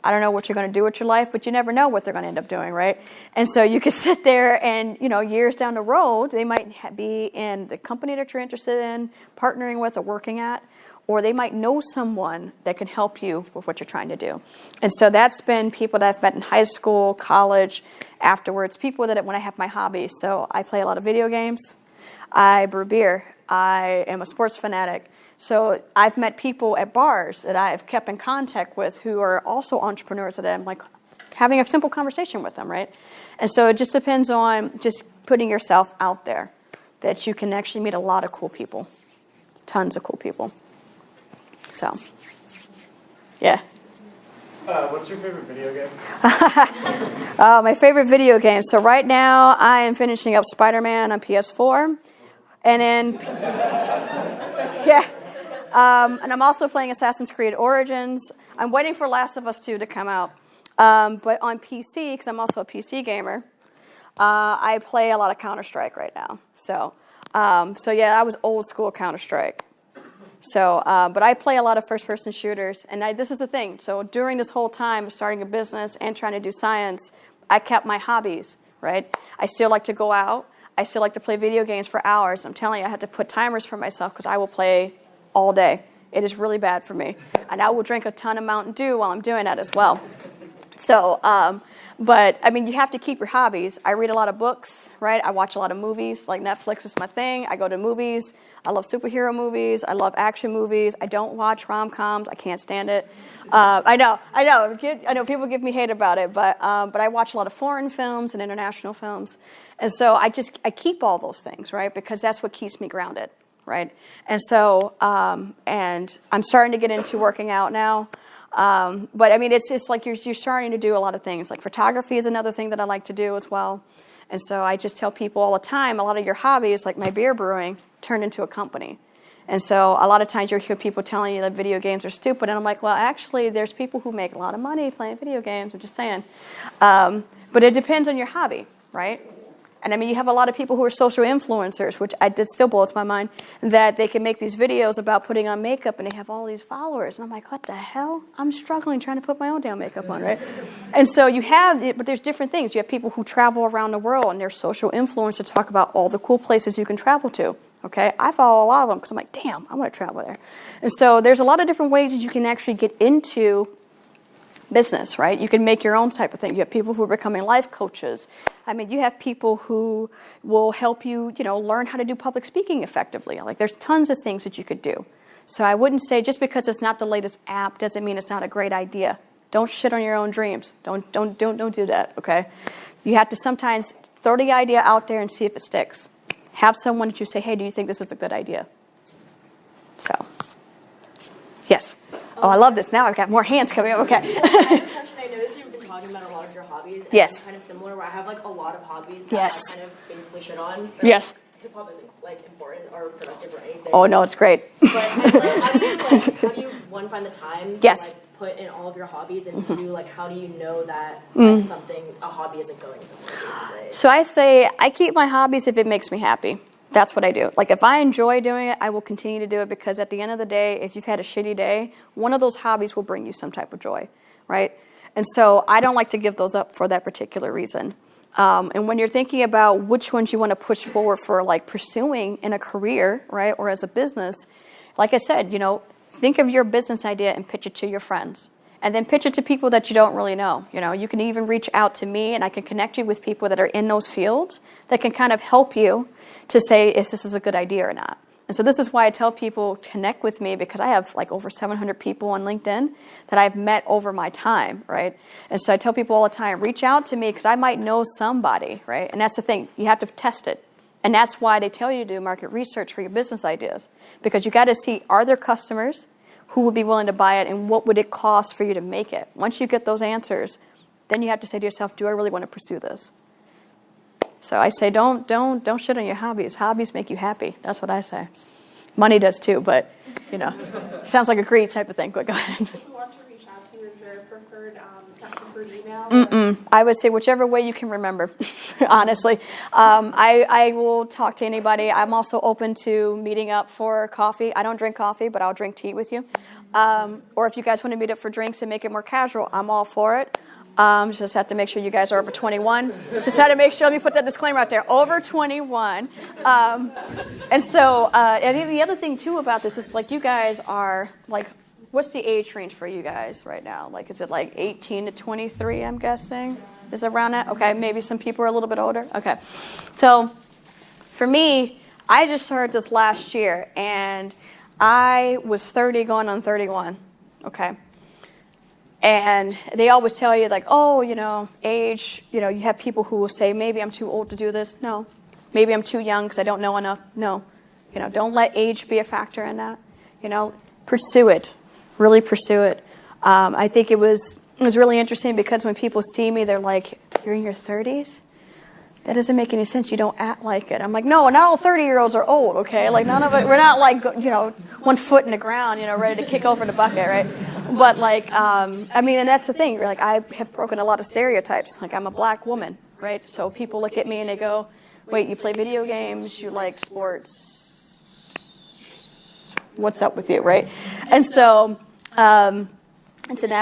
S1: I don't know what you're going to do with your life, but you never know what they're going to end up doing, right? And so you can sit there and, years down the road, they might be in the company that you're interested in, partnering with or working at, or they might know someone that can help you with what you're trying to do. And so that's been people that I've met in high school, college, afterwards, people that when I have my hobbies. So I play a lot of video games. I brew beer. I am a sports fanatic. So I've met people at bars that I've kept in contact with who are also entrepreneurs that I'm like having a simple conversation with them, right? And so it just depends on just putting yourself out there that you can actually meet a lot of cool people, tons of cool people. So, yeah.
S2: What's your favorite video game?
S1: My favorite video game. So right now I am finishing up Spider-Man on PS4. And then, yeah. And I'm also playing Assassin's Creed Origins. I'm waiting for Last of Us 2 to come out. But on PC, because I'm also a PC gamer, I play a lot of Counter-Strike right now. So yeah, I was old school Counter-Strike. So, but I play a lot of first-person shooters. And this is the thing. So during this whole time of starting a business and trying to do science, I kept my hobbies, right? I still like to go out. I still like to play video games for hours. I'm telling you, I had to put timers for myself because I will play all day. It is really bad for me. And I will drink a ton of Mountain Dew while I'm doing that as well. So, But I mean, you have to keep your hobbies. I read a lot of books, right? I watch a lot of movies. Like Netflix is my thing. I go to movies. I love superhero movies. I love action movies. I don't watch rom-coms. I can't stand it. I know. People give me hate about it, but I watch a lot of foreign films and international films, and so I keep all those things, right? Because that's what keeps me grounded, right? And so and I'm starting to get into working out now, but I mean it's just like you're starting to do a lot of things. Like photography is another thing that I like to do as well, and so I just tell people all the time, a lot of your hobbies, like my beer brewing, turned into a company. And so a lot of times you'll hear people telling you that video games are stupid. And I'm like, well, actually, there's people who make a lot of money playing video games. I'm just saying. But it depends on your hobby, right? And I mean, you have a lot of people who are social influencers, which it still blows my mind, that they can make these videos about putting on makeup and they have all these followers. And I'm like, what the hell? I'm struggling trying to put my own damn makeup on, right? And so but there's different things. You have people who travel around the world and they're social influencers to talk about all the cool places you can travel to. Okay, I follow a lot of them because I'm like, damn, I want to travel there. And so there's a lot of different ways that you can actually get into business, right? You can make your own type of thing. You have people who are becoming life coaches. I mean, you have people who will help you, learn how to do public speaking effectively. Like there's tons of things that you could do. So I wouldn't say just because it's not the latest app doesn't mean it's not a great idea. Don't shit on your own dreams. Don't do that, okay? You have to sometimes throw the idea out there and see if it sticks. Have someone that you say, hey, do you think this is a good idea? So, yes. Oh, I love this. Now I've got more hands coming up. Okay.
S8: I have a question. I noticed you've been talking about a lot of your hobbies. And
S1: Yes.
S8: I'm kind of similar where I have like a lot of hobbies that
S1: Yes.
S8: I kind of basically shit on. But
S1: Yes.
S8: Hip hop isn't like important or productive or anything.
S1: Oh, no, it's great.
S8: But it's like, how do you one, find the time
S1: Yes.
S8: to put in all of your hobbies, and two, how do you know that a hobby isn't going somewhere basically?
S1: So I say I keep my hobbies if it makes me happy. That's what I do. Like if I enjoy doing it, I will continue to do it because at the end of the day, if you've had a shitty day, one of those hobbies will bring you some type of joy, right? And so I don't like to give those up for that particular reason. And when you're thinking about which ones you want to push forward for pursuing in a career, right, or as a business, like I said, think of your business idea and pitch it to your friends. And then pitch it to people that you don't really know. You can even reach out to me and I can connect you with people that are in those fields that can kind of help you to say if this is a good idea or not. And so this is why I tell people connect with me because I have over 700 people on LinkedIn that I've met over my time, right? And so I tell people all the time, reach out to me because I might know somebody, right? And that's the thing, you have to test it. And that's why they tell you to do market research for your business ideas because you got to see, are there customers who would be willing to buy it and what would it cost for you to make it? Once you get those answers, then you have to say to yourself, do I really want to pursue this? So I say don't shit on your hobbies. Hobbies make you happy. That's what I say. Money does too, but sounds like a greed type of thing. But go ahead.
S4: If you want to reach out to you, is there a preferred email?
S1: I would say whichever way you can remember, honestly. I will talk to anybody. I'm also open to meeting up for coffee. I don't drink coffee, but I'll drink tea with you. Or if you guys want to meet up for drinks and make it more casual, I'm all for it. Just have to make sure you guys are over 21. Just had to make sure, let me put that disclaimer out there, over 21. And so I think the other thing, too, about this is, you guys are, what's the age range for you guys right now? Is it 18 to 23, I'm guessing? Is it around that? Okay, maybe some people are a little bit older. Okay. So for me, I just started this last year, and I was 30 going on 31. Okay. And they always tell you, age, you have people who will say, maybe I'm too old to do this. No. Maybe I'm too young because I don't know enough. No. Don't let age be a factor in that. Pursue it. Really pursue it. I think it was really interesting because when people see me, they're like, you're in your 30s? That doesn't make any sense. You don't act like it. I'm like, no, not all 30-year-olds are old, okay? None of it, we're not 1 foot in the ground, ready to kick over the bucket, right? But and that's the thing. I have broken a lot of stereotypes. I'm a black woman, right? So people look at me and they go, wait, you play video games, you like sports, what's up with you, right? And so now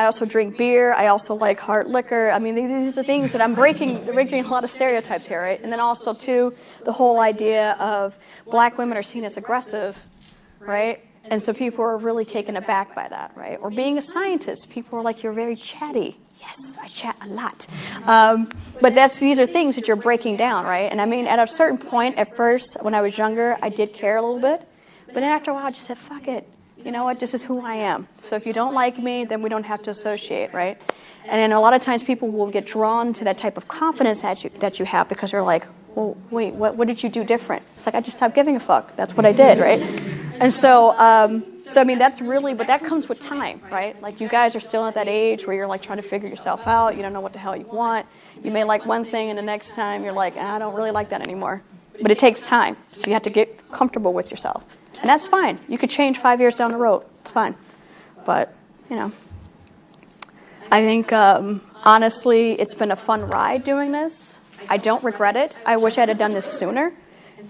S1: I also drink beer. I also like hard liquor. These are things that I'm breaking a lot of stereotypes here, right? And then also, too, the whole idea of black women are seen as aggressive, right? And so people are really taken aback by that, right? Or being a scientist, people are like, you're very chatty. Yes, I chat a lot. But these are things that you're breaking down, right? And I mean, at a certain point, at first, when I was younger, I did care a little bit. But then after a while, I just said, fuck it. You know what? This is who I am. So if you don't like me, then we don't have to associate, right? And then a lot of times people will get drawn to that type of confidence that you have because they're like, well, wait, what did you do different? It's like, I just stopped giving a fuck. That's what I did, right? And so I mean, that's really, but that comes with time, right? Like you guys are still at that age where you're like trying to figure yourself out. You don't know what the hell you want. You may like one thing and the next time you're like, I don't really like that anymore. But it takes time. So you have to get comfortable with yourself. And that's fine. You could change 5 years down the road. It's fine. But, you know, I think, honestly, it's been a fun ride doing this. I don't regret it. I wish I had done this sooner.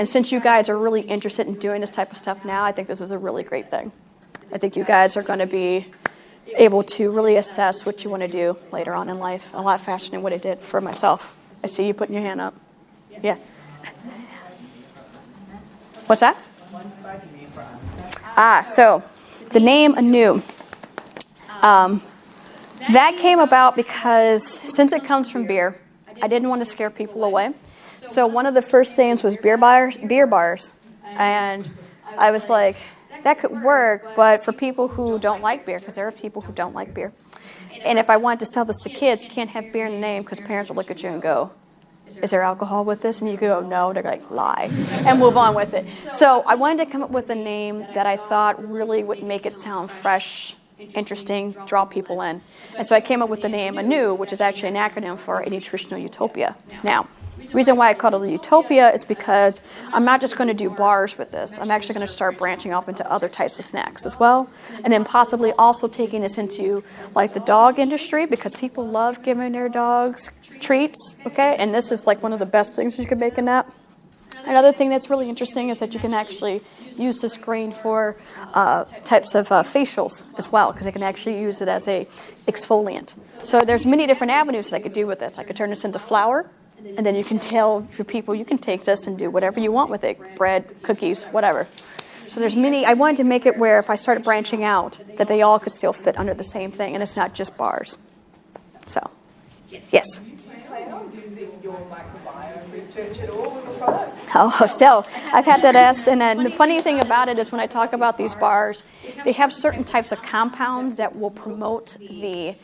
S1: And since you guys are really interested in doing this type of stuff now, I think this is a really great thing. I think you guys are going to be able to really assess what you want to do later on in life a lot faster than what I did for myself. I see you putting your hand up. Yeah. What's that? So the name Anew. That came about because since it comes from beer, I didn't want to scare people away. So one of the first names was beer bars, and I was like, that could work, but for people who don't like beer, because there are people who don't like beer. And if I wanted to sell this to kids, you can't have beer in the name because parents will look at you and go, is there alcohol with this? And you go, no. They're like, lie, and move on with it. So I wanted to come up with a name that I thought really would make it sound fresh, interesting, draw people in. And so I came up with the name Anew, which is actually an acronym for a nutritional utopia. Now, the reason why I called it a utopia is because I'm not just going to do bars with this. I'm actually going to start branching off into other types of snacks as well. And then possibly also taking this into like the dog industry because people love giving their dogs treats, okay? And this is like one of the best things you can make in that. Another thing that's really interesting is that you can actually use this grain for types of facials as well because I can actually use it as a exfoliant. So there's many different avenues that I could do with this. I could turn this into flour. And then you can tell your people you can take this and do whatever you want with it. Bread, cookies, whatever. So there's many. I wanted to make it where if I started branching out, that they all could still fit under the same thing. And it's not just bars. So, yes. Oh, so I've had that asked. And then the funny thing about it is when I talk about these bars, they have certain types of compounds that will promote the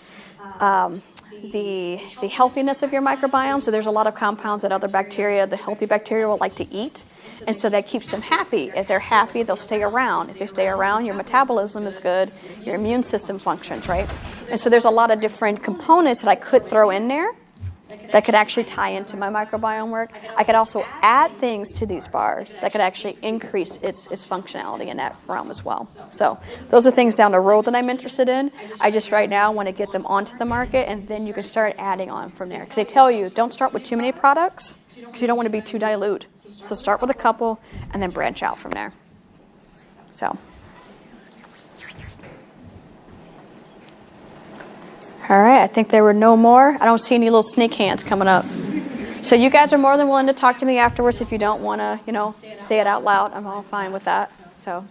S1: healthiness of your microbiome. So there's a lot of compounds that other bacteria, the healthy bacteria, will like to eat. And so that keeps them happy. If they're happy, they'll stay around. If they stay around, your metabolism is good, your immune system functions, right? And so there's a lot of different components that I could throw in there that could actually tie into my microbiome work. I could also add things to these bars that could actually increase its functionality in that realm as well. So those are things down the road that I'm interested in. I just right now want to get them onto the market, and then you can start adding on from there. Because they tell you, don't start with too many products because you don't want to be too dilute. So start with a couple and then branch out from there. So. All right, I think there were no more. I don't see any little sneak hands coming up. So you guys are more than willing to talk to me afterwards if you don't want to, say it out loud. I'm all fine with that. So.